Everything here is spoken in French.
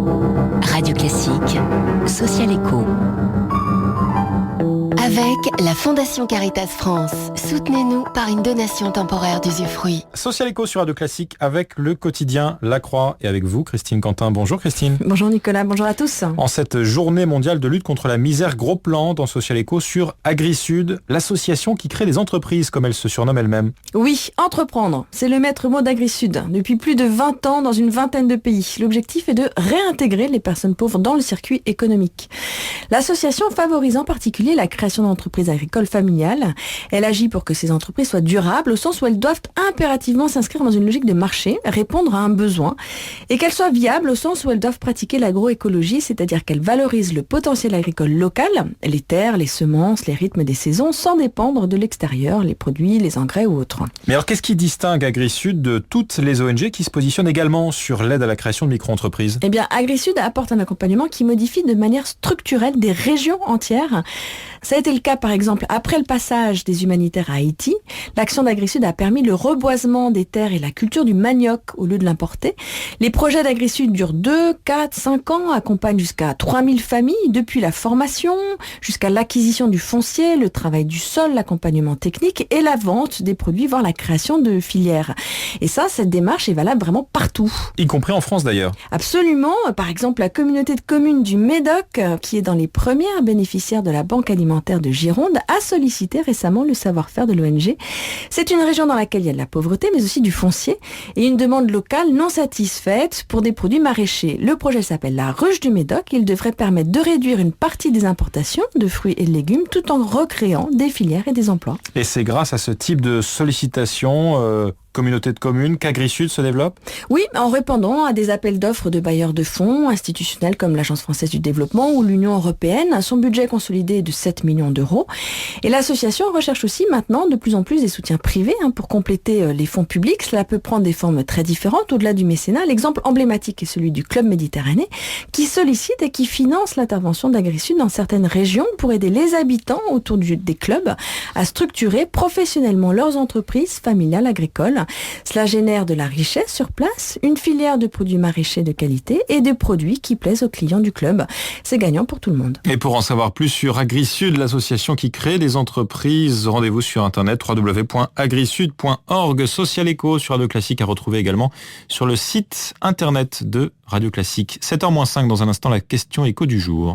Radio Classique, Social Éco. Avec la Fondation Caritas France. Soutenez-nous par une donation temporaire d'usufruit. Social Éco sur Radio Classique avec le quotidien La Croix et avec vous, Christine Quentin. Bonjour Christine. Bonjour Nicolas, bonjour à tous. En cette journée mondiale de lutte contre la misère, gros plan dans Social Éco sur AgriSud, l'association qui crée des entreprises comme elle se surnomme elle-même. Oui, entreprendre, c'est le maître mot d'AgriSud. Depuis plus de 20 ans dans une vingtaine de pays. L'objectif est de réintégrer les personnes pauvres dans le circuit économique. L'association favorise en particulier la création d'entreprises agricoles familiales. Elle agit pour que ces entreprises soient durables au sens où elles doivent impérativement s'inscrire dans une logique de marché, répondre à un besoin, et qu'elles soient viables au sens où elles doivent pratiquer l'agroécologie, c'est-à-dire qu'elles valorisent le potentiel agricole local, les terres, les semences, les rythmes des saisons, sans dépendre de l'extérieur, les produits, les engrais ou autres. Mais alors qu'est-ce qui distingue AgriSud de toutes les ONG qui se positionnent également sur l'aide à la création de micro-entreprises ? Eh bien, AgriSud apporte un accompagnement qui modifie de manière structurelle des régions entières. Ça a été le cas, par exemple, après le passage des humanitaires à Haïti. L'action d'AgriSud a permis le reboisement des terres et la culture du manioc au lieu de l'importer. Les projets d'AgriSud durent 2, 4, 5 ans, accompagnent jusqu'à 3000 familles, depuis la formation jusqu'à l'acquisition du foncier, le travail du sol, l'accompagnement technique et la vente des produits, voire la création de filières. Et ça, cette démarche est valable vraiment partout. Y compris en France d'ailleurs. Absolument. Par exemple, la communauté de communes du Médoc, qui est dans les premières bénéficiaires de la Banque alimentaire de Gironde, a sollicité récemment le savoir-faire de l'ONG. C'est une région dans laquelle il y a de la pauvreté, mais aussi du foncier, et une demande locale non satisfaite pour des produits maraîchers. Le projet s'appelle la Ruche du Médoc. Il devrait permettre de réduire une partie des importations de fruits et de légumes, tout en recréant des filières et des emplois. Et c'est grâce à ce type de sollicitation communauté de communes qu'AgriSud se développe ? Oui, en répondant à des appels d'offres de bailleurs de fonds institutionnels comme l'Agence française du développement ou l'Union européenne. Son budget consolidé est de 7 millions d'euros. Et l'association recherche aussi maintenant de plus en plus des soutiens privés pour compléter les fonds publics. Cela peut prendre des formes très différentes au-delà du mécénat. L'exemple emblématique est celui du Club Méditerranée qui sollicite et qui finance l'intervention d'AgriSud dans certaines régions pour aider les habitants autour des clubs à structurer professionnellement leurs entreprises familiales agricoles. Cela génère de la richesse sur place, une filière de produits maraîchers de qualité et de produits qui plaisent aux clients du club. C'est gagnant pour tout le monde. Et pour en savoir plus sur AgriSud, l'association qui crée des entreprises, rendez-vous sur internet www.agrisud.org. Social Éco sur Radio Classique à retrouver également sur le site internet de Radio Classique. 7h-5 dans un instant, la question éco du jour.